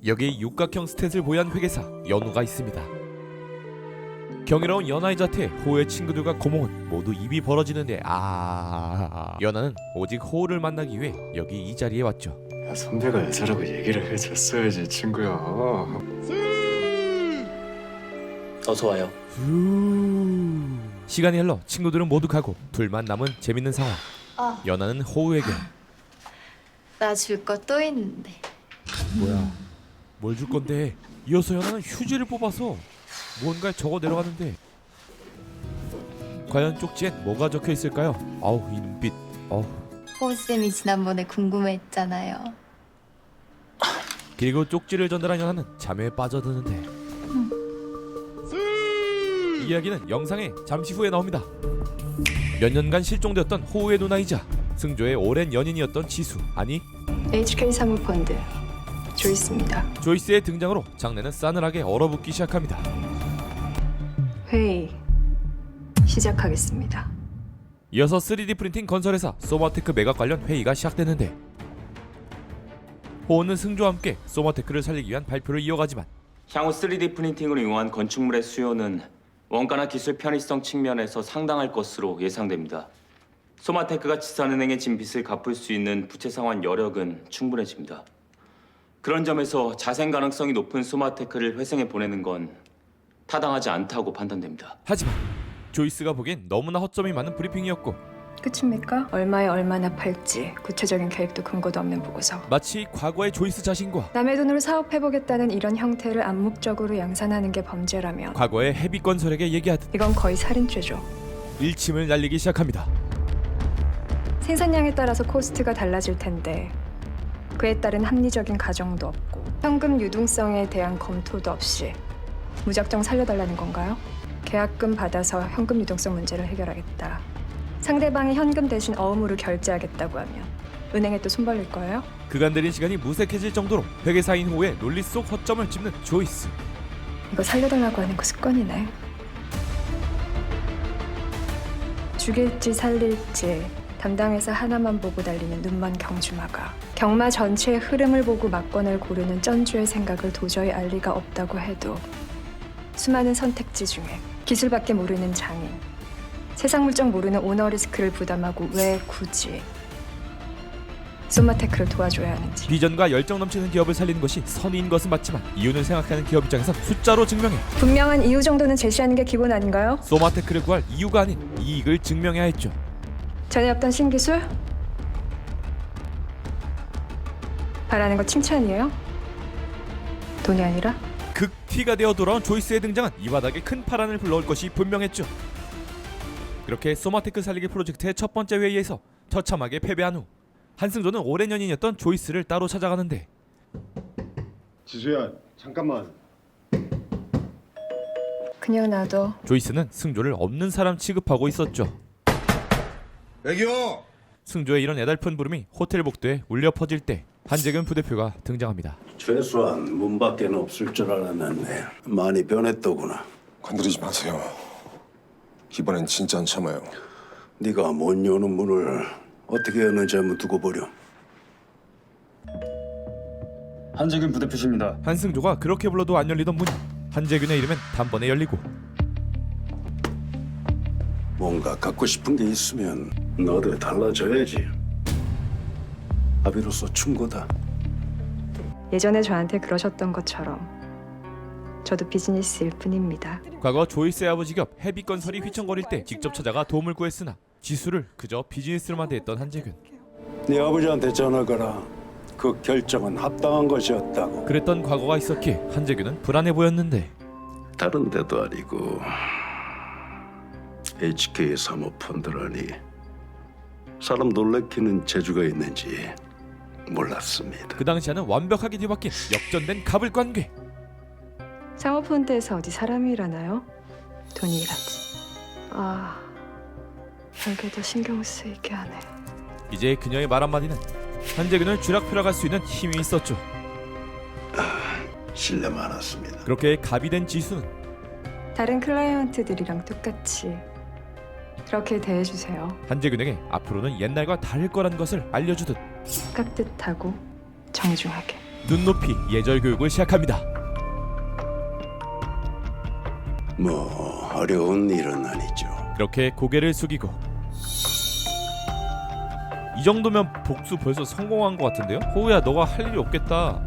여기 육각형 스탯을 보유한 회계사 연우가 있습니다. 경이로운 연하의 자태에 호우의 친구들과 고몽은 모두 입이 벌어지는데 연하는 오직 호우를 만나기 위해 여기 이 자리에 왔죠. 야, 선배가 여자라고 얘기를 해줬어야지 친구야. 어서 와요. 시간이 흘러 친구들은 모두 가고 둘만 남은 재밌는 상황. 연하는 호우에게 나 줄 거 또 있는데. 뭐야? 뭘 줄 건데? 이어서 연하는 휴지를 뽑아서 무언가에 적어 내려가는데 과연 쪽지엔 뭐가 적혀 있을까요? 아우 이 눈빛. 호우쌤이 지난번에 궁금해했잖아요. 그리고 쪽지를 전달한 연하는 잠에 빠져드는데 이 이야기는 영상에 잠시 후에 나옵니다. 몇 년간 실종되었던 호우의 누나이자 승조의 오랜 연인이었던 지수, 아니 HK 사모펀드 조이스입니다. 조이스의 등장으로 장르는 싸늘하게 얼어붙기 시작합니다. 회의 시작하겠습니다. 이어서 3D 프린팅 건설회사 소마테크 매각 관련 회의가 시작되는데 호우는 승조와 함께 소마테크를 살리기 위한 발표를 이어가지만 향후 3D 프린팅을 이용한 건축물의 수요는 원가나 기술 편의성 측면에서 상당할 것으로 예상됩니다. 소마테크가 지산은행에 진 빚을 갚을 수 있는 부채 상환 여력은 충분해집니다. 그런 점에서 자생 가능성이 높은 소마테크를 회생에 보내는 건 타당하지 않다고 판단됩니다. 하지만 조이스가 보기엔 너무나 허점이 많은 브리핑이었고 끝입니까? 얼마에 얼마나 팔지 구체적인 계획도 근거도 없는 보고서. 마치 과거의 조이스 자신과 남의 돈으로 사업해보겠다는 이런 형태를 암묵적으로 양산하는 게 범죄라면 과거의 헤비건설에게 얘기하듯 이건 거의 살인죄죠. 일침을 날리기 시작합니다. 생산량에 따라서 코스트가 달라질 텐데 그에 따른 합리적인 가정도 없고 현금 유동성에 대한 검토도 없이 무작정 살려달라는 건가요? 계약금 받아서 현금 유동성 문제를 해결하겠다. 상대방이 현금 대신 어음으로 결제하겠다고 하면 은행에 또 손 벌릴 거예요? 그간 들인 시간이 무색해질 정도로 회계사인 호우의 논리 속 허점을 짚는 조이스. 이거 살려달라고 하는 거 습관이네. 죽일지 살릴지 담당해서 하나만 보고 달리는 눈먼 경주마가 경마 전체의 흐름을 보고 막권을 고르는 쩐주의 생각을 도저히 알 리가 없다고 해도 수많은 선택지 중에 기술밖에 모르는 장인, 세상 물정 모르는 오너 리스크를 부담하고 왜 굳이 소마테크를 도와줘야 하는지. 비전과 열정 넘치는 기업을 살리는 것이 선의인 것은 맞지만 이윤을 생각하는 기업 입장에선 숫자로 증명해 분명한 이유 정도는 제시하는 게 기본 아닌가요? 소마테크를 구할 이유가 아닌 이익을 증명해야 했죠. 전에 없던 신기술? 바라는 거 칭찬이에요? 돈이 아니라? 극티가 되어 돌아온 조이스의 등장은 이 바닥에 큰 파란을 불러올 것이 분명했죠. 그렇게 소마테크 살리기 프로젝트의 첫 번째 회의에서 처참하게 패배한 후 한승조는 오랜 연인이었던 조이스를 따로 찾아가는데 지수야 잠깐만. 그냥 놔둬. 조이스는 승조를 없는 사람 취급하고 있었죠. 애기요! 승조의 이런 애달픈 부름이 호텔 복도에 울려 퍼질 때 한재근 부대표가 등장합니다. 최소한 문 밖에는 없을 줄 알았는데 많이 변했더구나. 건드리지 마세요. 이번엔 진짜 안 참아요. 네가 못 여는 문을 어떻게 여는지 한번 두고 보렴. 한재균 부대표십니다. 한승조가 그렇게 불러도 안 열리던 문이 한재균의 이름엔 단번에 열리고 뭔가 갖고 싶은 게 있으면 너도 달라져야지. 아비로서 충고다. 예전에 저한테 그러셨던 것처럼 저도 비즈니스일 뿐입니다. 과거 조이스의 아버지 겹 헤비건설이 휘청거릴 때 직접 찾아가 도움을 구했으나 지수를 그저 비즈니스로만 대했던 한재균. 네 아버지한테 전화 거라. 그 결정은 합당한 것이었다고. 그랬던 과거가 있었기에 한재균은 불안해 보였는데 다른 데도 아니고 HK 사모펀드라니 사람 놀래키는 재주가 있는지 몰랐습니다. 그 당시와는 완벽하게 뒤바뀐 역전된 갑을 관계. 사모펀드에서 어디 사람이 일하나요? 돈이 일하지. 아, 별게도 신경 쓰이게 하네. 이제 그녀의 말 한마디는 한재균을 쥐락펴락할 수 있는 힘이 있었죠. 신뢰 많았습니다. 그렇게 갑이 된 지수는 다른 클라이언트들이랑 똑같이 그렇게 대해주세요. 한재균에게 앞으로는 옛날과 다를 거란 것을 알려주듯 깍듯하고 정중하게. 눈높이 예절 교육을 시작합니다. 뭐 어려운 일은 아니죠. 그렇게 고개를 숙이고 이 정도면 복수 벌써 성공한 것 같은데요? 호우야 너가 할 일이 없겠다.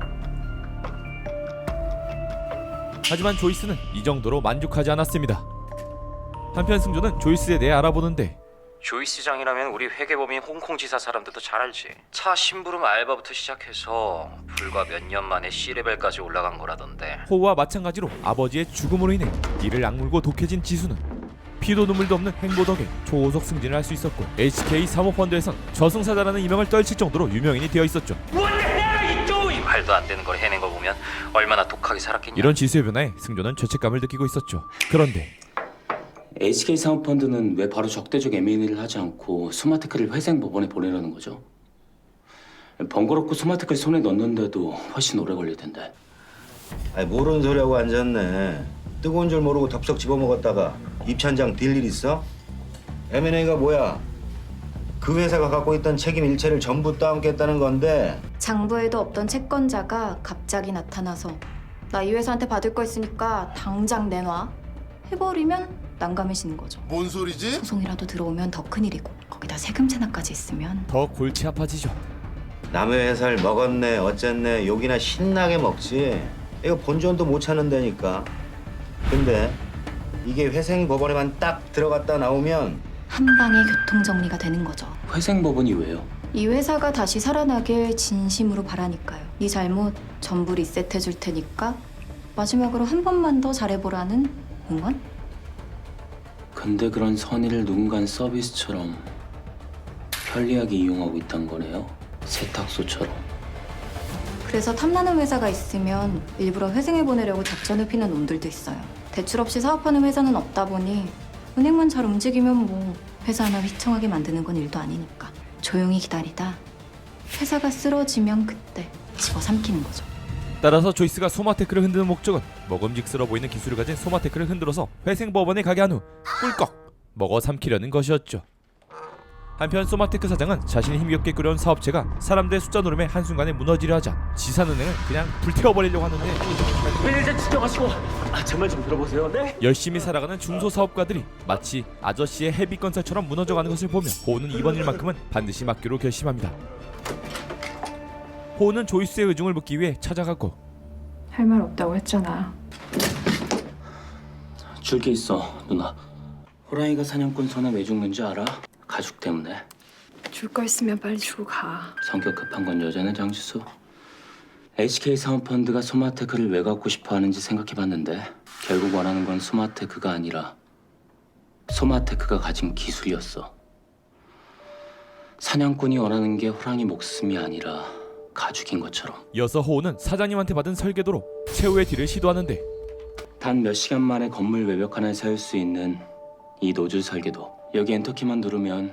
하지만 조이스는 이 정도로 만족하지 않았습니다. 한편 승조는 조이스에 대해 알아보는데 조이스 장이라면 우리 회계법인 홍콩지사 사람들도 잘 알지. 차 심부름 알바부터 시작해서 불과 몇 년 만에 C레벨까지 올라간 거라던데. 호우와 마찬가지로 아버지의 죽음으로 인해 이를 악물고 독해진 지수는 피도 눈물도 없는 행보 덕에 초고속 승진을 할 수 있었고 HK 사모펀드에선 저승사자라는 이명을 떨칠 정도로 유명인이 되어 있었죠. 말도 안 되는 걸 해낸 거 보면 얼마나 독하게 살았겠냐. 이런 지수의 변화에 승조는 죄책감을 느끼고 있었죠. 그런데 HK 사모펀드는 왜 바로 적대적 M&A를 하지 않고 소마테크를 회생 법원에 보내려는 거죠? 번거롭고 소마테크를 손에 넣는데도 훨씬 오래 걸릴 텐데. 아니 모르는 소리하고 앉았네. 뜨거운 줄 모르고 덥석 집어먹었다가 입천장 딜 일 있어? M&A가 뭐야? 그 회사가 갖고 있던 책임 일체를 전부 따먹겠다는 건데. 장부에도 없던 채권자가 갑자기 나타나서 나 이 회사한테 받을 거 있으니까 당장 내놔 해버리면 난감해지는 거죠. 뭔 소리지? 소송이라도 들어오면 더 큰일이고 거기다 세금 체납까지 있으면 더 골치 아파지죠. 남의 회사를 먹었네 어쨌네 욕이나 신나게 먹지. 이거 본전도 못 찾는다니까. 근데 이게 회생 법원에만 딱 들어갔다 나오면 한 방에 교통정리가 되는 거죠. 회생 법원이 왜요? 이 회사가 다시 살아나길 진심으로 바라니까요. 네 잘못 전부 리셋해 줄 테니까 마지막으로 한 번만 더 잘해보라는 응원? 근데 그런 선의를 누군가는 서비스처럼 편리하게 이용하고 있단 거네요? 세탁소처럼. 그래서 탐나는 회사가 있으면 일부러 회생해 보내려고 작전을 피는 놈들도 있어요. 대출 없이 사업하는 회사는 없다 보니 은행만 잘 움직이면 뭐 회사 하나 휘청하게 만드는 건 일도 아니니까 조용히 기다리다 회사가 쓰러지면 그때 집어삼키는 거죠. 따라서 조이스가 소마테크를 흔드는 목적은 먹음직스러워 보이는 기술을 가진 소마테크를 흔들어서 회생법원에 가게 한 후 꿀꺽 먹어 삼키려는 것이었죠. 한편 소마테크 사장은 자신이 힘겹게 꾸려온 사업체가 사람들의 숫자 노름에 한순간에 무너지려 하자 지산은행을 그냥 불태워버리려고 하는데 매니저 진정하시고 제말 좀 들어보세요. 네? 열심히 살아가는 중소사업가들이 마치 아저씨의 헤비건설처럼 무너져가는 것을 보며 호우는 이번 일만큼은 반드시 맡기로 결심합니다. 호우는 조이스의 의중을 묻기 위해 찾아갔고 할 말 없다고 했잖아. 줄 게 있어 누나. 호랑이가 사냥꾼 손에 왜 죽는지 알아? 가죽 때문에. 줄 거 있으면 빨리 주고 가. 성격 급한 건 여자네 장지수. HK 사모펀드가 소마테크를 왜 갖고 싶어 하는지 생각해봤는데 결국 원하는 건 소마테크가 아니라 소마테크가 가진 기술이었어. 사냥꾼이 원하는 게 호랑이 목숨이 아니라 가죽인 것처럼. 이어서 호우는 사장님한테 받은 설계도로 최후의 딜을 시도하는데 단 몇 시간 만에 건물 외벽 하나를 세울 수 있는 이 노즐 설계도. 여기 엔터키만 누르면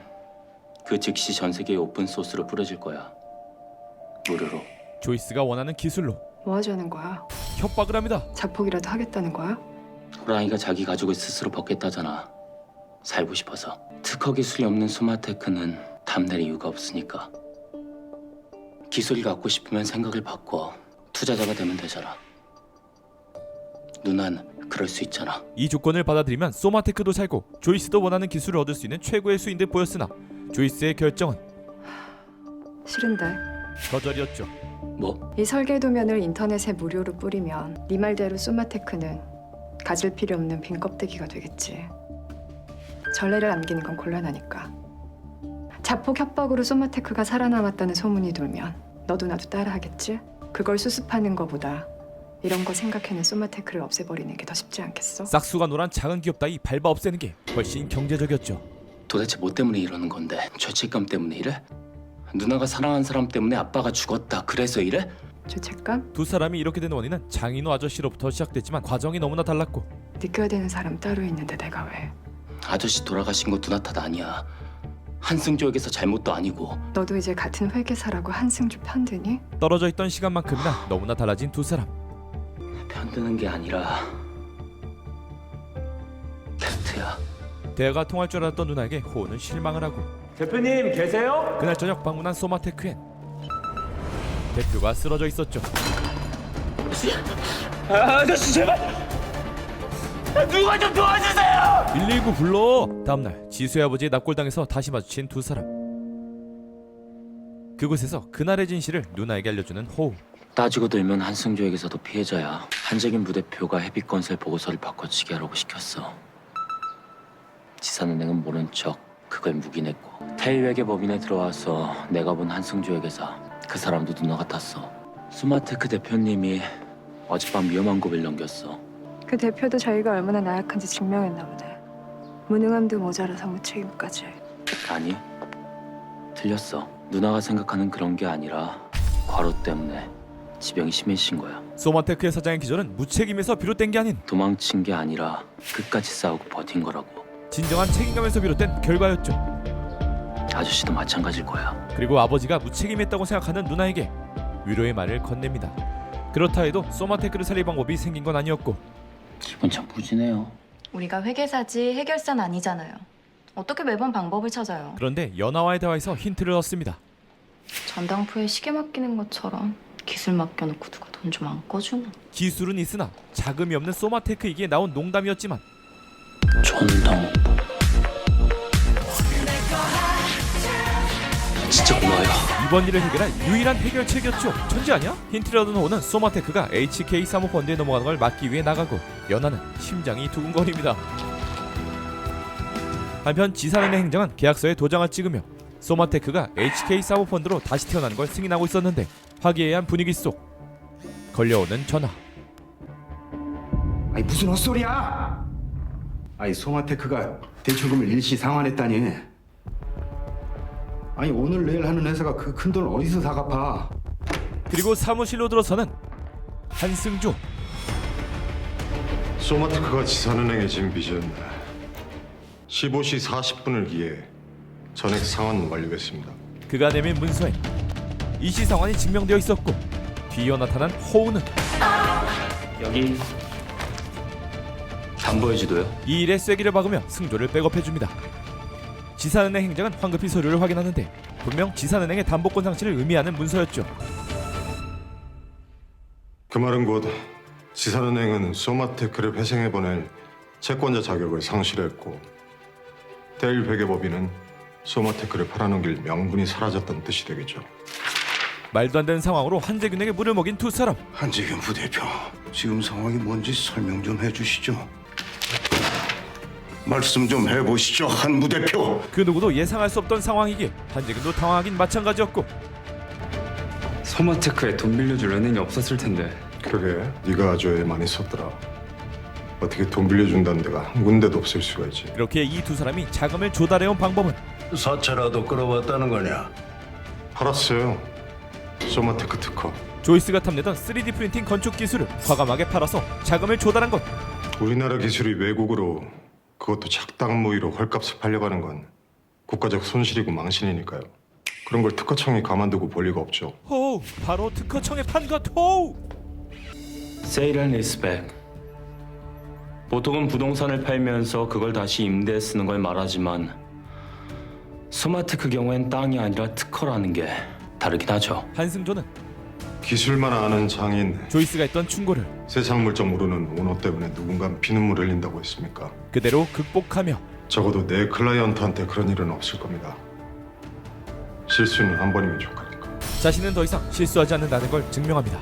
그 즉시 전 세계에 오픈 소스로 뿌려질 거야. 무료로. 조이스가 원하는 기술로 뭐 하자는 거야? 협박을 합니다. 자폭이라도 하겠다는 거야? 호랑이가 자기 가죽을 스스로 벗겠다잖아. 살고 싶어서. 특허 기술이 없는 소마테크는 탐낼 이유가 없으니까. 기술을 갖고 싶으면 생각을 바꿔 투자자가 되면 되잖아. 누난 그럴 수 있잖아. 이 조건을 받아들이면 소마테크도 살고 조이스도 원하는 기술을 얻을 수 있는 최고의 수인 듯 보였으나 조이스의 결정은 싫은데. 거절이었죠. 뭐? 이 설계도면을 인터넷에 무료로 뿌리면 네 말대로 소마테크는 가질 필요 없는 빈 껍데기가 되겠지. 전례를 남기는 건 곤란하니까. 자폭 협박으로 소마테크가 살아남았다는 소문이 돌면 너도 나도 따라하겠지? 그걸 수습하는 거보다 이런 거 생각해낸 소마테크를 없애버리는 게 더 쉽지 않겠어? 싹수가 노란 작은 기업 따위 밟아 없애는 게 훨씬 경제적이었죠. 도대체 뭐 때문에 이러는 건데? 죄책감 때문에 이래? 누나가 사랑한 사람 때문에 아빠가 죽었다 그래서 이래? 죄책감? 두 사람이 이렇게 된 원인은 장인호 아저씨로부터 시작됐지만 과정이 너무나 달랐고 느껴야 되는 사람 따로 있는데 내가 왜? 아저씨 돌아가신 거 누나 탓 아니야. 한승조에게서 잘못도 아니고. 너도 이제 같은 회계사라고 한승주 편드니? 떨어져 있던 시간만큼이나 너무나 달라진 두 사람. 편드는 게 아니라 팩트야. 대화가 통할 줄 알았던 누나에게 호우는 실망을 하고 대표님 계세요? 그날 저녁 방문한 소마테크엔 대표가 쓰러져 있었죠. 아저씨 제발 누가 좀 도와주세요. 119 불러. 다음날 지수의 아버지의 납골당해서 다시 마주친 두 사람. 그곳에서 그날의 진실을 누나에게 알려주는 호우. 따지고 들면 한승조에게서도 피해자야. 한재균 부대표가 헤비건설 보고서를 바꿔치기 하라고 시켰어. 지산은행은 모른 척 그걸 묵인했고 태일회계 법인에 들어와서 내가 본 한승조 회계사 그 사람도 누나 같았어. 스마테크 대표님이 어젯밤 위험한 고비를 넘겼어. 그 대표도 자기가 얼마나 나약한지 증명했나 보네. 무능함도 모자라서 무책임까지. 아니 틀렸어. 누나가 생각하는 그런 게 아니라 과로 때문에 지병이 심해진 거야. 소마테크의 사장의 기절은 무책임에서 비롯된 게 아닌 도망친 게 아니라 끝까지 싸우고 버틴 거라고. 진정한 책임감에서 비롯된 결과였죠. 아저씨도 마찬가지일 거야. 그리고 아버지가 무책임했다고 생각하는 누나에게 위로의 말을 건넵니다. 그렇다 해도 소마테크를 살릴 방법이 생긴 건 아니었고 기분 참 무지네요. 우리가 회계사지 해결사는 아니잖아요. 어떻게 매번 방법을 찾아요? 그런데 연하와의 대화에서 힌트를 얻습니다. 전당포에 시계 맡기는 것처럼 기술 맡겨놓고 누가 돈 좀 안 꺼주나? 기술은 있으나 자금이 없는 소마테크이기에 나온 농담이었지만 전당 진짜 고마워요. 이번 일을 해결할 유일한 해결책이었죠. 천재 아니야? 힌트를 얻은 호는 소마테크가 HK 사모펀드에 넘어가는 걸 막기 위해 나가고 연하는 심장이 두근거립니다. 한편 지산은행 행장은 계약서에 도장을 찍으며 소마테크가 HK 사모펀드로 다시 태어나는 걸 승인하고 있었는데 화기애애한 분위기 속 걸려오는 전화. 아니 무슨 헛소리야? 아니 소마테크가 대출금을 일시 상환했다니. 아니 오늘 내일 하는 회사가 그 큰 돈 어디서 다 갚아? 그리고 사무실로 들어서는 한승조. 소마테크가 지산은행에 진 빚은 15시 40분을 기해 전액 상환 완료했습니다. 그가 내민 문서에 이시 상환이 증명되어 있었고 뒤이어 나타난 호우는 여기 담보해주도요. 이 일의 쐐기를 박으며 승조를 백업해줍니다. 지산은행 행장은 황급히 서류를 확인하는데 분명 지산은행의 담보권 상실을 의미하는 문서였죠. 그 말은 곧 지산은행은 소마테크를 회생해보낼 채권자 자격을 상실했고 대일회계법인은 소마테크를 팔아넘길 명분이 사라졌다는 뜻이 되겠죠. 말도 안 되는 상황으로 한재균에게 물을 먹인 두 사람. 한재균 부대표, 지금 상황이 뭔지 설명 좀 해주시죠. 말씀 좀 해보시죠, 한 부대표. 그 누구도 예상할 수 없던 상황이기에 한재균도 당황하긴 마찬가지였고 소마테크에 돈 빌려줄 은행이 없었을 텐데. 그러게 네가 아주 애 많이 썼더라. 어떻게 돈 빌려준다는 데가 한 군데도 없을 수가 있지. 그렇게 이 두 사람이 자금을 조달해온 방법은 사채라도 끌어봤다는 거냐? 팔았어요. 소마테크 특허. 조이스가 탐내던 3D 프린팅 건축 기술을 과감하게 팔아서 자금을 조달한 것. 우리나라 기술이 외국으로 그것도 작당 모의로 헐값을 팔려가는 건 국가적 손실이고 망신이니까요. 그런 걸 특허청이 가만두고 볼 리가 없죠. 호우, 바로 특허청에 판 것. 호우. 세일 앤 리스백. 보통은 부동산을 팔면서 그걸 다시 임대에 쓰는 걸 말하지만 소마테크 경우엔 땅이 아니라 특허라는 게 다르긴 하죠. 한승조는 기술만 아는 장인, 조이스가 했던 충고를 세상 물정 모르는 오너 때문에 누군가 피눈물 흘린다고 했습니까? 그대로 극복하며 적어도 내 클라이언트한테 그런 일은 없을 겁니다. 실수는 한 번이면 족하니까. 자신은 더 이상 실수하지 않는다는 걸 증명합니다.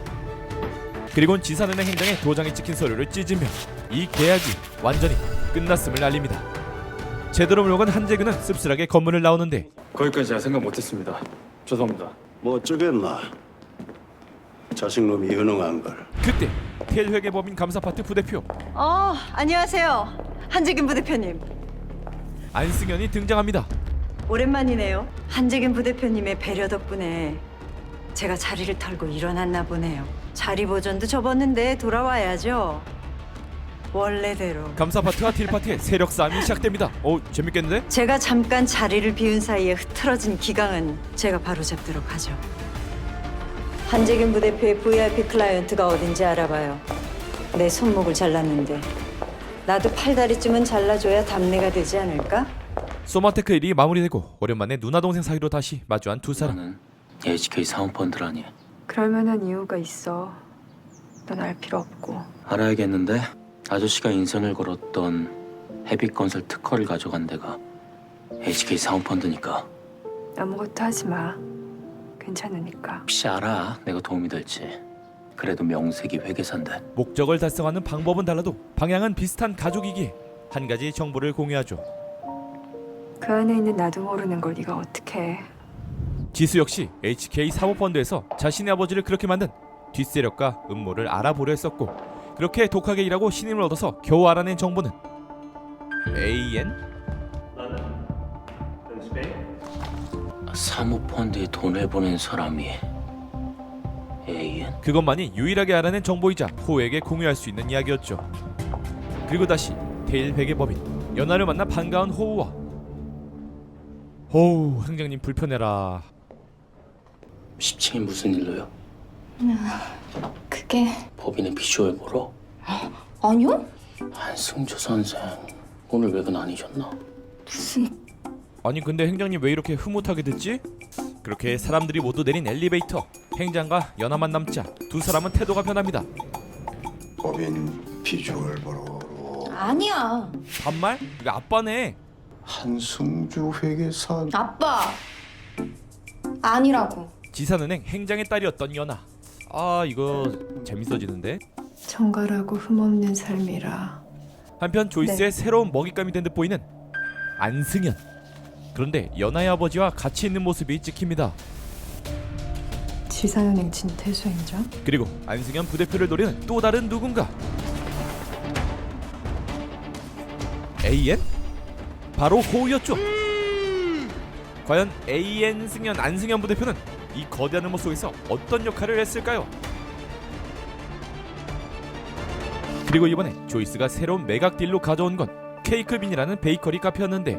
그리고는 지산은행 행장에 도장이 찍힌 서류를 찢으며 이 계약이 완전히 끝났음을 알립니다. 제대로 물먹은 한재균은 씁쓸하게 건물을 나오는데 거기까지 제가 생각 못했습니다. 죄송합니다. 뭐 어쩌겠나? 자식놈이 유능한 걸. 그때 텔회계법인 감사파트 부대표 안녕하세요. 한재균 부대표님. 안승현이 등장합니다. 오랜만이네요. 한재균 부대표님의 배려 덕분에 제가 자리를 털고 일어났나 보네요. 자리 보전도 접었는데 돌아와야죠. 원래대로. 감사파트와 딜파트의 세력 싸움이 시작됩니다. 재밌겠는데? 제가 잠깐 자리를 비운 사이에 흐트러진 기강은 제가 바로잡도록 하죠. 한재균 부대표의 VIP 클라이언트가 어딘지 알아봐요. 내 손목을 잘랐는데 나도 팔다리쯤은 잘라줘야 답례가 되지 않을까? 소마테크 일이 마무리되고 오랜만에 누나 동생 사이로 다시 마주한 두 사람. 나는 HK 사모펀드라니. 그럴 만한 이유가 있어. 넌 알 필요 없고. 알아야겠는데 아저씨가 인생을 걸었던 헤비건설 특허를 가져간 데가 HK 사모펀드니까. 아무것도 하지 마. 괜찮으니까. 혹시 알아 내가 도움이 될지. 그래도 명색이 회계사인데. 목적을 달성하는 방법은 달라도 방향은 비슷한 가족이기에 한 가지 정보를 공유하죠. 그 안에 있는 나도 모르는 걸 네가 어떻게 해. 지수 역시 HK 사모펀드에서 자신의 아버지를 그렇게 만든 뒷세력과 음모를 알아보려 했었고, 그렇게 독하게 일하고 신임을 얻어서 겨우 알아낸 정보는 AN? 사모펀드에 돈을 보낸 사람이 AN? 그것만이 유일하게 알아낸 정보이자 호에게 공유할 수 있는 이야기였죠. 그리고 다시 테일 회계법인 연하를 만나 반가운 호우와 호우 행장님 불편해라. 10층이 무슨 일로요? 그게 법인의 비주얼 보러? 아니요? 한승조 선생 오늘 외근 아니셨나? 아니 근데 행장님 왜 이렇게 흐뭇하게 됐지? 그렇게 사람들이 모두 내린 엘리베이터. 행장과 연하만 남자 두 사람은 태도가 변합니다. 법인 비주얼 보러 아니야. 반말? 이거 아빠네. 한승주 회계사. 아빠. 아니라고. 지산은행 행장의 딸이었던 연하. 아 이거 재밌어지는데? 정갈하고 흠없는 삶이라. 한편 조이스의 새로운 먹잇감이 된 듯 보이는 안승현. 그런데 연하의 아버지와 같이 있는 모습이 찍힙니다. 지산은행 진태수 행장? 그리고 안승현 부대표를 노리는 또 다른 누군가. AN? 바로 호우였죠. 과연 AN 승현 안승현 부대표는 이 거대한 음모 속에서 어떤 역할을 했을까요? 그리고 이번에 조이스가 새로운 매각 딜로 가져온 건 케이크빈이라는 베이커리 카페였는데,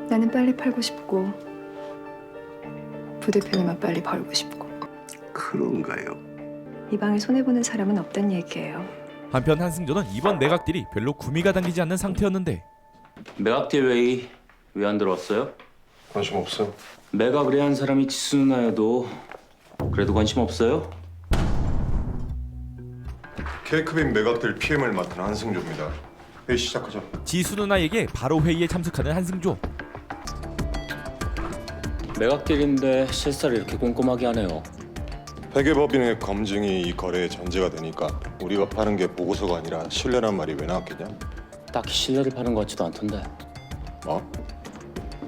나는 빨리 팔고 싶고 부대표님은 빨리 벌고 싶고. 그런가요? 이 방에 손해보는 사람은 없단 얘기예요. 한편 한승조는 이번 매각 딜이 별로 구미가 당기지 않는 상태였는데, 매각딜 회의 왜 안 들어왔어요? 관심 없어요. 매각을 해야 한 사람이 지수 누나여도 그래도 관심 없어요? 케이크빈 매각될 PM을 맡은 한승조입니다. 회의 시작하죠. 지수 누나에게 바로 회의에 참석하는 한승조. 매각딜인데 실사를 이렇게 꼼꼼하게 하네요. 회계법인의 검증이 이 거래의 전제가 되니까 우리가 파는 게 보고서가 아니라 신뢰란 말이 왜 나왔겠냐? 딱히 신뢰를 파는 것 같지도 않던데. 뭐?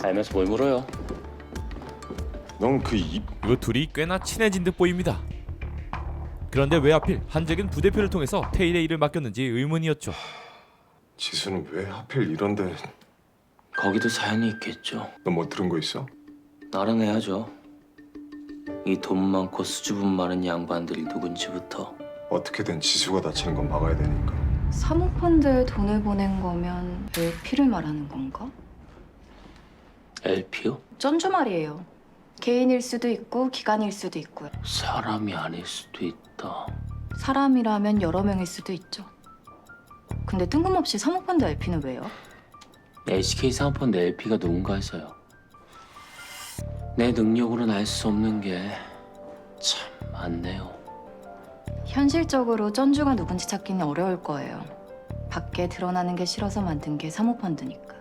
알면서 뭘 물어요? 넌 그 입... 이거 둘이 꽤나 친해진 듯 보입니다. 그런데 왜 하필 한재균 부대표를 통해서 테일의 일을 맡겼는지 의문이었죠. 지수는 왜 하필 이런데... 거기도 사연이 있겠죠. 너 뭐 들은 거 있어? 알아내야죠. 이 돈 많고 수줍음 많은 양반들이 누군지부터. 어떻게든 지수가 다치는 건 막아야 되니까. 사모펀드에 돈을 보낸 거면 LP를 말하는 건가? LP요? 전주 말이에요. 개인일 수도 있고 기관일 수도 있고요. 사람이 아닐 수도 있다. 사람이라면 여러 명일 수도 있죠. 근데 뜬금없이 사모펀드 LP는 왜요? HK 사모펀드 LP가 누군가 해서요. 내 능력으로는 알 수 없는 게 참 많네요. 현실적으로 전주가 누군지 찾기는 어려울 거예요. 밖에 드러나는 게 싫어서 만든 게 사모펀드니까.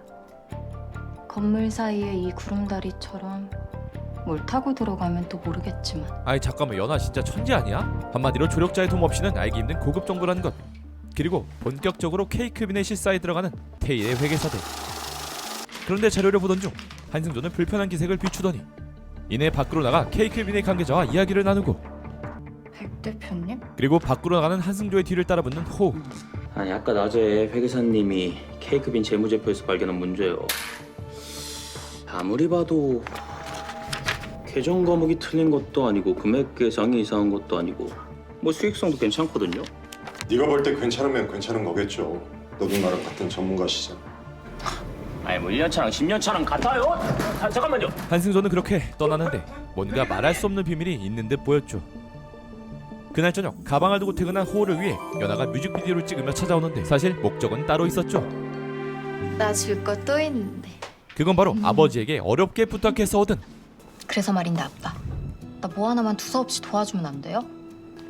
건물 사이에 이 구름다리처럼 뭘 타고 들어가면 또 모르겠지만. 아이 잠깐만, 연하 진짜 천재 아니야? 한마디로 조력자의 도움 없이는 알기 힘든 고급 정보라는 것. 그리고 본격적으로 케이크빈의 실사에 들어가는 테일의 회계사들. 그런데 자료를 보던 중 한승조는 불편한 기색을 비추더니 이내 밖으로 나가 케이크빈의 관계자와 이야기를 나누고, 백 대표님? 그리고 밖으로 나가는 한승조의 뒤를 따라붙는 호우. 아니 아까 낮에 회계사님이 케이크빈 재무제표에서 발견한 문제요. 아무리 봐도 계정 과목이 틀린 것도 아니고 금액 계상이 이상한 것도 아니고 뭐 수익성도 괜찮거든요. 네가 볼 때 괜찮으면 괜찮은 거겠죠. 너도 나랑 같은 전문가시잖아. 아니 뭐 1년차랑 10년차랑 같아요? 잠깐만요. 한승조는 그렇게 떠나는데 뭔가 말할 수 없는 비밀이 있는 듯 보였죠. 그날 저녁 가방을 두고 퇴근한 호우를 위해 연하가 뮤직비디오를 찍으며 찾아오는데 사실 목적은 따로 있었죠. 나 줄 거 또 있는데. 그건 바로 아버지에게 어렵게 부탁해서 얻은. 그래서 말인데 아빠, 나 뭐 하나만 두서없이 도와주면 안 돼요?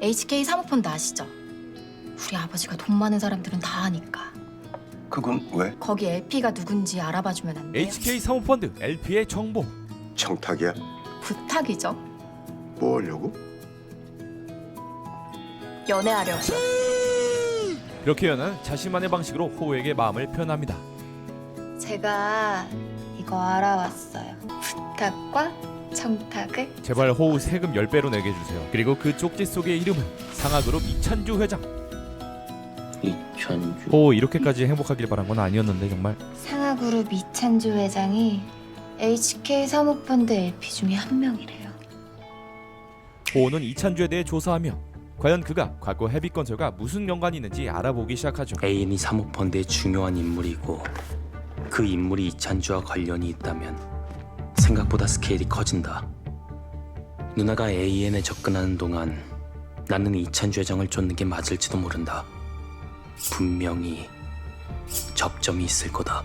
HK 사모펀드 아시죠? 우리 아버지가 돈 많은 사람들은 다 아니까. 그건 왜? 거기 LP가 누군지 알아봐주면 안 돼요? HK 사모펀드 LP의 정보. 청탁이야? 부탁이죠. 뭐 하려고? 연애하려고요. 그렇게 연하는 자신만의 방식으로 호우에게 마음을 표현합니다. 제가 이거 알아왔어요. 부탁과 청탁을. 제발 호우 세금 10배로 내게 해주세요. 그리고 그 쪽지 속의 이름은 상하그룹 이찬주 회장. 이찬주. 호우 이렇게까지 행복하길 바란 건 아니었는데 정말. 상하그룹 이찬주 회장이 HK 사모펀드 LP 중에 한 명이래요. 호우는 이찬주에 대해 조사하며 과연 그가 과거 헤비건설과 무슨 연관이 있는지 알아보기 시작하죠. AN이 사모펀드의 중요한 인물이고 그 인물이 이찬주와 관련이 있다면 생각보다 스케일이 커진다. 누나가 AN에 접근하는 동안 나는 이찬주 회장을 쫓는 게 맞을지도 모른다. 분명히 접점이 있을 거다.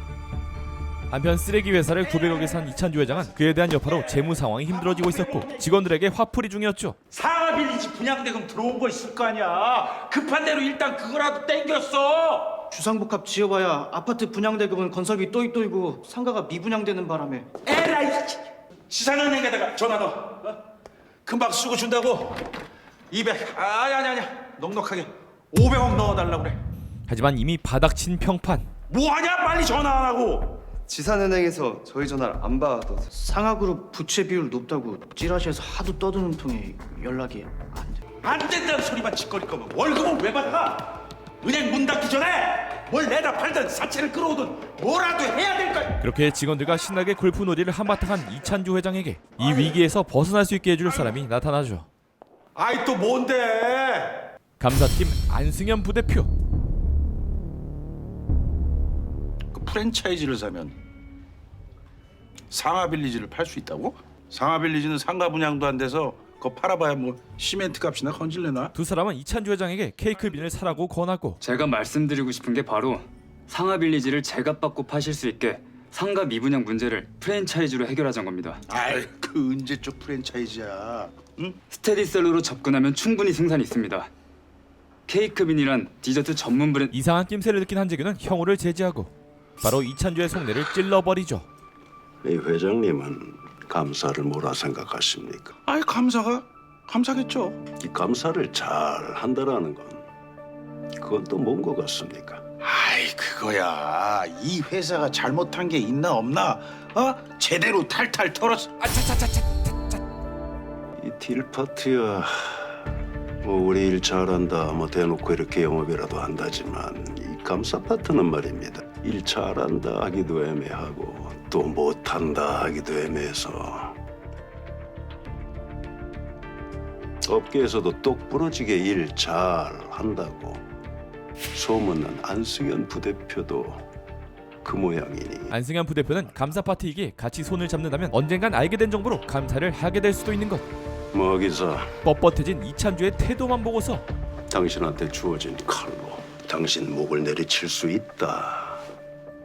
한편 쓰레기 회사를 900억에 산 이찬주 회장은 그에 대한 여파로 재무 상황이 힘들어지고 있었고 직원들에게 화풀이 중이었죠. 상하빌리지 분양대금 들어온 거 있을 거 아니야. 급한 대로 일단 그거라도 땡겼어. 주상복합 지어봐야 아파트 분양대금은 건설비 또이또이고 상가가 미분양되는 바람에. 에라이 시상은행에다가 전화 넣어. 금방 쓰고 준다고. 200 아니야 넉넉하게 500억 넣어달라고 그래. 하지만 이미 바닥친 평판. 뭐하냐 빨리 전화 안 하고. 지산은행에서 저희 전화를 안 받아서 상하그룹 부채 비율 높다고 찌라시에서 하도 떠드는 통에 연락이 안 돼. 안 된다는 소리만 짓거릴 거면 월급은 왜 받아? 은행 문 닫기 전에 뭘 내다 팔든 사채를 끌어오든 뭐라도 해야 될 거야. 그렇게 직원들과 신나게 골프 놀이를 한바탕 한 이찬주 회장에게 이 위기에서 벗어날 수 있게 해줄 사람이 나타나죠. 아이 또 뭔데? 감사팀 안승현 부대표. 프랜차이즈를 사면 상하빌리지를 팔 수 있다고? 상하빌리지는 상가 분양도 안 돼서 그거 팔아봐야 뭐 시멘트 값이나 건질래나? 두 사람은 이찬주 회장에게 케이크빈을 사라고 권하고 제가 말씀드리고 싶은 게 바로 상하빌리지를 제값 받고 파실 수 있게 상가 미분양 문제를 프랜차이즈로 해결하자는 겁니다. 아이 그 언제적 프랜차이즈야? 응? 스테디셀러로 접근하면 충분히 승산이 있습니다. 케이크빈이란 디저트 전문 브랜드. 이상한 낌새를 느낀 한재규는 형우를 제지하고 바로 이찬주의 속내를 찔러버리죠. 이 회장님은 감사를 뭐라 생각하십니까? 아이 감사겠죠. 이 감사를 잘 한다라는 건 그건 또 뭔 것 같습니까? 아이 그거야 이 회사가 잘못한 게 있나 없나 제대로 탈탈 털었어. 이 딜파트야 뭐 우리 일 잘한다 뭐 대놓고 이렇게 영업이라도 한다지만 이 감사 파트는 말입니다. 일 잘한다 하기도 애매하고 또 못한다 하기도 애매해서 업계에서도 똑부러지게 일 잘한다고 소문난 안승현 부대표도 그 모양이니. 안승현 부대표는 감사 파티이기에 같이 손을 잡는다면 언젠간 알게 된 정보로 감사를 하게 될 수도 있는 것. 뭐 기사 뻣뻣해진 이찬주의 태도만 보고서 당신한테 주어진 칼로 당신 목을 내리칠 수 있다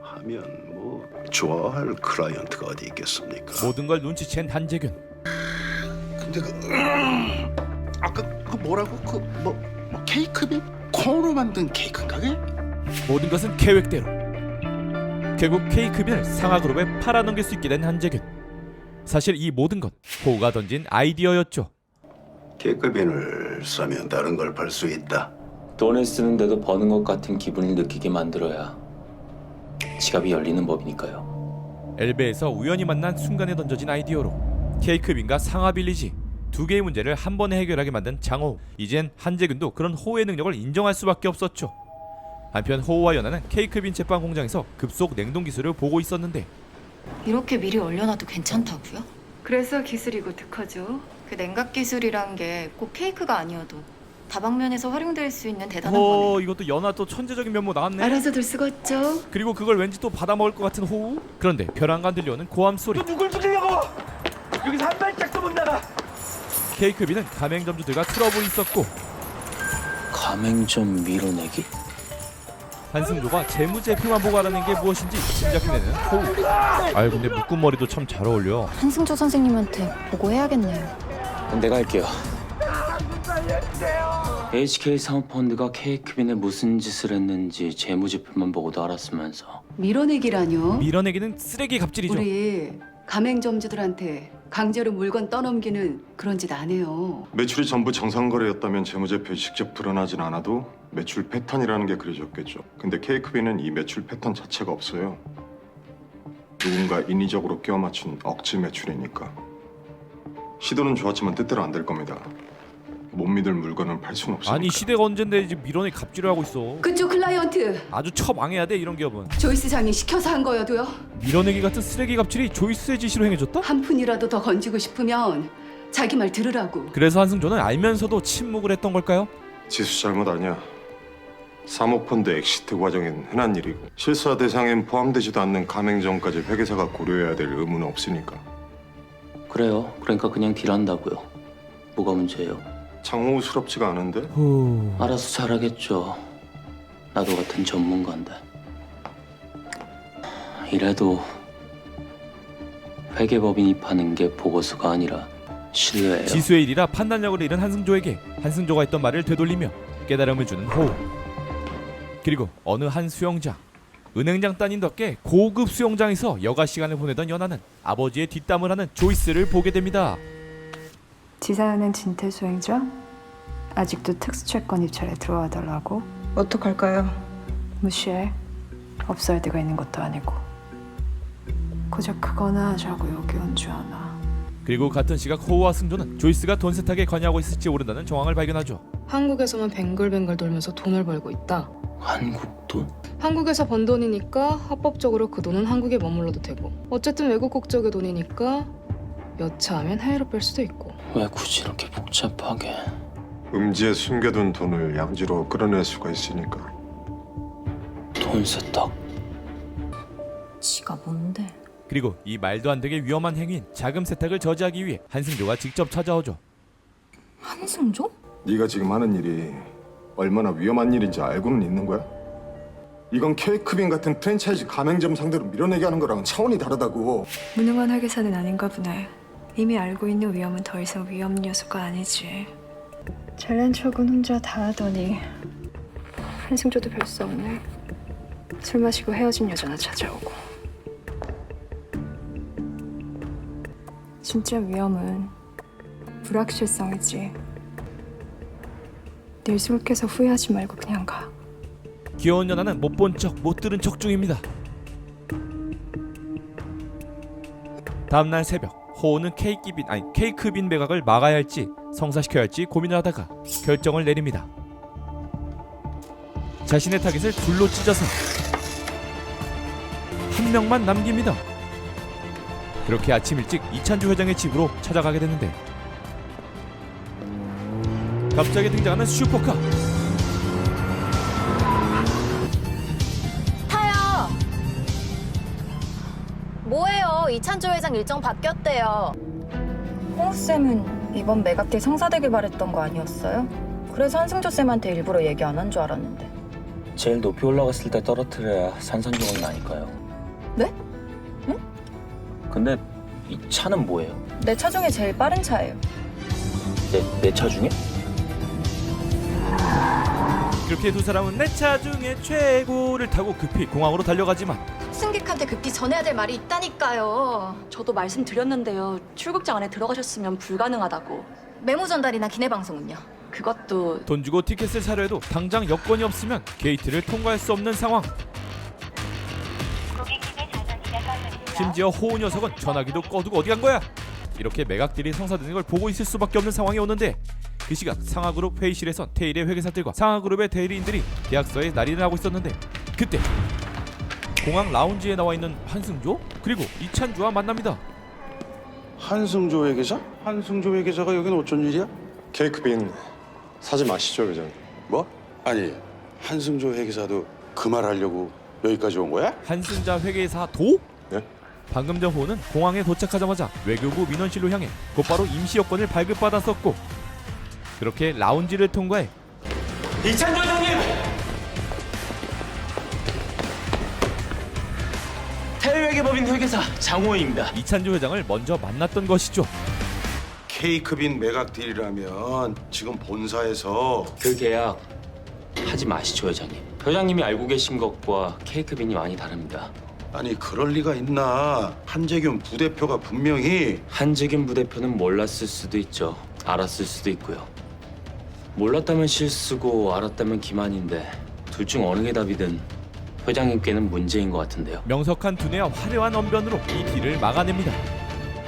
하면 뭐 좋아할 클라이언트가 어디 있겠습니까? 모든 걸 눈치챈 한재균. 근데 그 뭐라고 뭐 케이크빈 콩으로 만든 케이크인가 그게? 모든 것은 계획대로. 결국 케이크빈을 상하그룹에 팔아넘길 수 있게 된 한재균. 사실 이 모든 건 호우가 던진 아이디어였죠. 케이크빈을 싸면 다른 걸 팔 수 있다. 돈을 쓰는데도 버는 것 같은 기분을 느끼게 만들어야 지갑이 열리는 법이니까요. 엘베에서 우연히 만난 순간에 던져진 아이디어로 케이크빈과 상하빌리지 두 개의 문제를 한 번에 해결하게 만든 장호우. 이젠 한재균도 그런 호우의 능력을 인정할 수밖에 없었죠. 한편 호우와 연하는 케이크빈 제빵 공장에서 급속 냉동 기술을 보고 있었는데 이렇게 미리 올려놔도 괜찮다고요? 그래서 기술이고 특허죠. 그 냉각 기술이란 게 꼭 케이크가 아니어도 다방면에서 활용될 수 있는 대단한 거네. 이것도 연하 또 천재적인 면모 나왔네. 알아서 둘 수가 없죠. 그리고 그걸 왠지 또 받아먹을 것 같은 호우. 그런데 벼랑간 들려오는 고함 소리. 누굴 죽이려고? 여기서 한 발짝도 못 나가. 케이크빈은 가맹점주들과 트러블이 있었고 가맹점 밀어내기? 한승조가 재무제표만 보고 알아낸 게 무엇인지 짐작해내는 호우. 아유 근데 묶은 머리도 참 잘 어울려. 한승조 선생님한테 보고해야겠네요. 내가 할게요. HK 사모펀드가 K큐빈에 무슨 짓을 했는지 재무제표만 보고도 알았으면서 밀어내기라뇨? 밀어내기는 쓰레기 갑질이죠. 우리 가맹점주들한테 강제로 물건 떠넘기는 그런 짓 안 해요. 매출이 전부 정상거래였다면 재무제표에 직접 드러나진 않아도 매출 패턴이라는 게 그려졌겠죠. 근데 케이크빈은 이 매출 패턴 자체가 없어요. 누군가 인위적으로 끼워 맞춘 억지 매출이니까. 시도는 좋았지만 뜻대로 안 될 겁니다. 못 믿을 물건은 팔 수는 없으니까. 아니 시대가 언젠데 지금 밀어내기 갑질을 하고 있어. 그쪽 클라이언트 아주 처망해야 돼 이런 기업은. 조이스 장이 시켜서 한 거여도요. 밀어내기 같은 쓰레기 갑질이 조이스의 지시로 행해졌다? 한 푼이라도 더 건지고 싶으면 자기 말 들으라고. 그래서 한승조는 알면서도 침묵을 했던 걸까요? 지수 잘못 아니야. 사모펀드 엑시트 과정엔 흔한 일이고 실사 대상엔 포함되지도 않는 가맹점까지 회계사가 고려해야 될 의무는 없으니까. 그래요. 그러니까 그냥 딜한다고요. 뭐가 문제예요? 장호스럽지가 않은데? 알아서 잘하겠죠. 나도 같은 전문가인데. 이래도 회계법인이 파는 게 보고서가 아니라 신뢰예요. 지수의 일이라 판단력을 잃은 한승조에게 한승조가 했던 말을 되돌리며 깨달음을 주는 호우. 그리고 어느 한 수영장, 은행장 따님 덕에 고급 수영장에서 여가 시간을 보내던 연하는 아버지의 뒷담을 하는 조이스를 보게 됩니다. 지사은행 진퇴 수행자? 아직도 특수채권 입찰에 들어와 달라고? 어떡할까요? 무시해. 없어야 데가 있는 것도 아니고. 고작 그거나 하자고 여기 온 줄 아나. 그리고 같은 시각 호우와 승조는 조이스가 돈 세탁에 관여하고 있을지 모른다는 정황을 발견하죠. 한국에서만 뱅글뱅글 돌면서 돈을 벌고 있다. 한국 돈? 한국에서 번 돈이니까 합법적으로 그 돈은 한국에 머물러도 되고 어쨌든 외국 국적의 돈이니까 여차하면 해외로 뺄 수도 있고. 왜 굳이 이렇게 복잡하게? 음지에 숨겨둔 돈을 양지로 끌어낼 수가 있으니까. 돈 세탁? 지가 뭔데? 그리고 이 말도 안 되게 위험한 행위인 자금 세탁을 저지하기 위해 한승조가 직접 찾아오죠. 한승조? 네가 지금 하는 일이 얼마나 위험한 일인지 알고는 있는 거야? 이건 케이크빈 같은 프랜차이즈 가맹점 상대로 밀어내게 하는 거랑은 차원이 다르다고. 무능한 회계사는 아닌가 보네. 이미 알고 있는 위험은 더 이상 위험 요소가 아니지. 잘난 척은 혼자 다 하더니 한승조도 별 수 없네. 술 마시고 헤어진 여자나 찾아오고. 진짜 위험은 불확실성이지. 늘 술 깨서 후회하지 말고 그냥 가. 귀여운 연하는 못 본 척, 못 들은 척 중입니다. 다음날 새벽, 호우는 케이크빈 매각을 막아야 할지 성사시켜야 할지 고민을 하다가 결정을 내립니다. 자신의 타깃을 둘로 찢어서 한 명만 남깁니다. 그렇게 아침 일찍 이찬주 회장의 집으로 찾아가게 되는데 갑자기 등장하는 슈퍼카. 타요. 뭐예요? 이찬조 회장 일정 바뀌었대요. 홍우 쌤은 이번 매각 때 성사되길 바랬던 거 아니었어요? 그래서 한승조 쌤한테 일부러 얘기 안 한 줄 알았는데. 제일 높이 올라갔을 때 떨어뜨려야 산산조각이 나니까요. 네? 근데 이 차는 뭐예요? 내 차 중에 제일 빠른 차예요. 내 차 중에? 그렇게 두 사람은 내 차 중에 최고를 타고 급히 공항으로 달려가지만 승객한테 급히 전해야 될 말이 있다니까요. 저도 말씀드렸는데요. 출국장 안에 들어가셨으면 불가능하다고. 메모 전달이나 기내 방송은요? 그것도 돈 주고 티켓을 사려 해도 당장 여권이 없으면 게이트를 통과할 수 없는 상황. 심지어 호우 녀석은 전화기도 꺼두고 어디 간 거야? 이렇게 매각딜이 성사되는 걸 보고 있을 수밖에 없는 상황이 오는데 그 시각 상하그룹 회의실에선 테일의 회계사들과 상하그룹의 대리인들이 계약서에 날인을 하고 있었는데 그때 공항 라운지에 나와 있는 한승조 그리고 이찬주와 만납니다. 한승조 회계사? 한승조 회계사가 여긴 어쩐 일이야? 케이크빈 사지 마시죠, 회장. 뭐? 아니, 한승조 회계사도 그 말 하려고 여기까지 온 거야? 한승자 회계사도? 네? 방금 전 호우는 공항에 도착하자마자 외교부 민원실로 향해 곧바로 임시 여권을 발급받았었고 그렇게 라운지를 통과해 이찬조 회장님! 태외회계법인 회계사 장호인입니다. 이찬조 회장을 먼저 만났던 것이죠. K급인 매각 딜이라면 지금 본사에서 그 계약 하지 마시죠, 회장님. 회장님이 알고 계신 것과 K급인이 많이 다릅니다. 아니 그럴 리가 있나? 한재균 부대표가 분명히 한재균 부대표는 몰랐을 수도 있죠. 알았을 수도 있고요. 몰랐다면 실수고 알았다면 기만인데 둘 중 어느 게 답이든 회장님께는 문제인 것 같은데요. 명석한 두뇌와 화려한 언변으로 이 딜을 막아냅니다.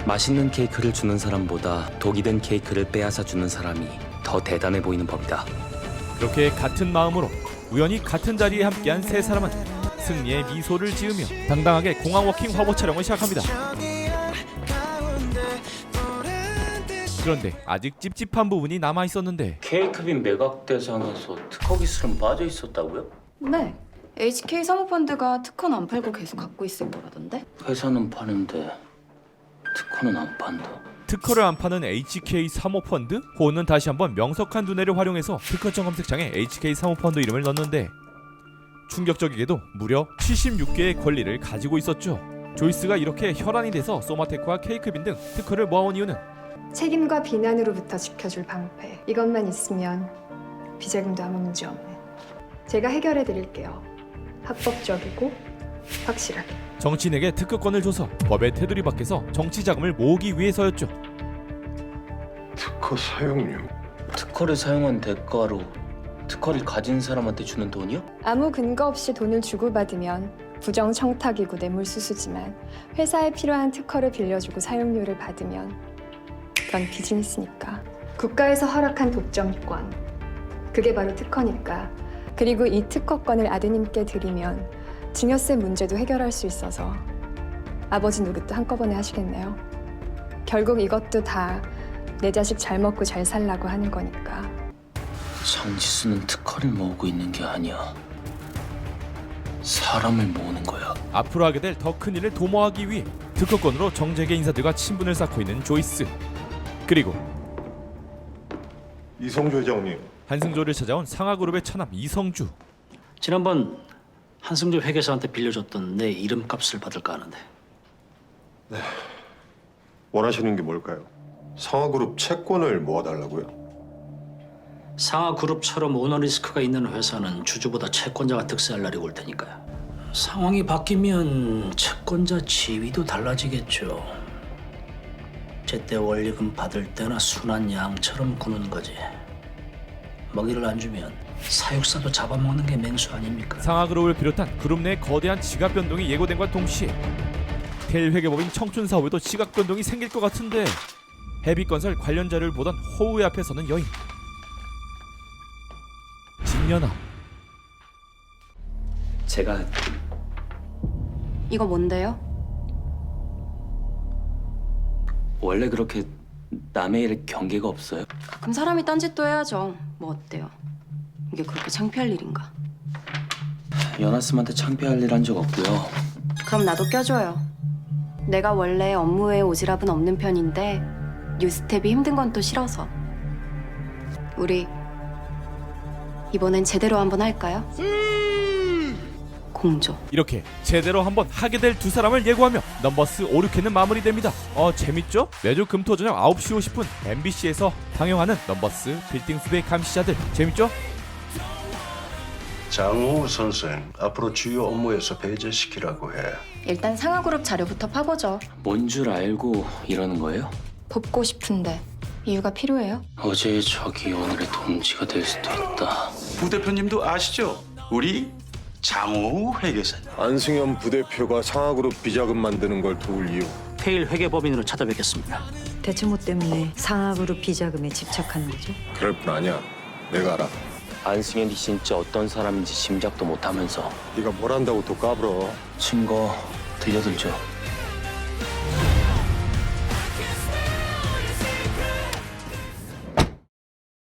맛있는 케이크를 주는 사람보다 독이 된 케이크를 빼앗아 주는 사람이 더 대단해 보이는 법이다. 그렇게 같은 마음으로 우연히 같은 자리에 함께한 세 사람은 승리의 미소를 지으며 당당하게 공항 워킹 화보 촬영을 시작합니다. 그런데 아직 찝찝한 부분이 남아 있었는데 K급인 매각 대상에서 특허 기술은 빠져 있었다고요? 네. HK 사모펀드가 특허는 안 팔고 계속 갖고 있을 거라던데? 회사는 파는데 특허는 안 판다. 특허를 안 파는 HK 사모펀드? 호는 다시 한번 명석한 두뇌를 활용해서 특허청 검색창에 HK 사모펀드 이름을 넣는데 충격적이게도 무려 76개의 권리를 가지고 있었죠. 조이스가 이렇게 혈안이 돼서 소마테크와 K급인 등 특허를 모아온 이유는 책임과 비난으로부터 지켜줄 방패. 이것만 있으면 비자금도 아무 문제 없네. 제가 해결해 드릴게요. 합법적이고 확실하게. 정치인에게 특허권을 줘서 법의 테두리 밖에서 정치 자금을 모으기 위해서였죠. 특허 사용료. 특허를 사용한 대가로 특허를 가진 사람한테 주는 돈이요? 아무 근거 없이 돈을 주고받으면 부정 청탁이고 뇌물수수지만 회사에 필요한 특허를 빌려주고 사용료를 받으면 그건 비즈니스니까. 국가에서 허락한 독점권. 그게 바로 특허니까. 그리고 이 특허권을 아드님께 드리면 증여세 문제도 해결할 수 있어서 아버지 노릇도 한꺼번에 하시겠네요. 결국 이것도 다 내 자식 잘 먹고 잘 살라고 하는 거니까. 장지수는 특허를 모으고 있는 게 아니야. 사람을 모으는 거야. 앞으로 하게 될 더 큰 일을 도모하기 위해 특허권으로 정재계 인사들과 친분을 쌓고 있는 조이스. 그리고 이성주 회장님. 한승조를 찾아온 상하그룹의 처남 이성주. 지난번 한승조 회계사한테 빌려줬던 내 이름값을 받을까 하는데. 네. 원하시는 게 뭘까요? 상하그룹 채권을 모아달라고요? 상하그룹처럼 오너리스크가 있는 회사는 주주보다 채권자가 득세할 날이 올 테니까요. 상황이 바뀌면 채권자 지위도 달라지겠죠. 제때 원리금 받을 때나 순한 양처럼 구는 거지. 먹이를 안 주면 사육사도 잡아먹는 게 맹수 아닙니까? 상하그룹을 비롯한 그룹 내 거대한 지갑 변동이 예고된과 동시에 테일 회계법인 청춘 사업에도 지각 변동이 생길 것 같은데 헤비건설 관련 자료를 보던 호우의 앞에 서는 여인 진연아. 제가 이거 뭔데요? 원래 그렇게 남의 일에 경계가 없어요? 그럼 사람이 딴짓도 해야죠. 뭐 어때요? 이게 그렇게 창피할 일인가? 연하쌤한테 창피할 일 한 적 없고요. 그럼 나도 껴줘요. 내가 원래 업무에 오지랖은 없는 편인데 뉴스텝이 힘든 건 또 싫어서. 우리 이번엔 제대로 한번 할까요? 공조. 이렇게 제대로 한번 하게 될 두 사람을 예고하며 넘버스 5, 6회는 마무리됩니다. 재밌죠? 매주 금토 저녁 9시 50분 MBC에서 방영하는 넘버스 빌딩 수배 감시자들 재밌죠? 장호 선생, 앞으로 주요 업무에서 배제시키라고 해. 일단 상하그룹 자료부터 파보죠. 뭔 줄 알고 이러는 거예요? 돕고 싶은데 이유가 필요해요? 어제의 적이 오늘의 동지가 될 수도 있다. 부대표님도 아시죠? 우리 장호 회계사님. 안승현 부대표가 상하그룹 비자금 만드는 걸 도울 이유. 테일 회계법인으로 찾아뵙겠습니다. 대체 뭐 때문에 상하그룹 비자금에 집착하는 거죠? 그럴 뿐 아니야. 내가 알아. 안승현이 진짜 어떤 사람인지 짐작도 못하면서 네가 뭘 안다고 또 까불어. 증거 들려들죠.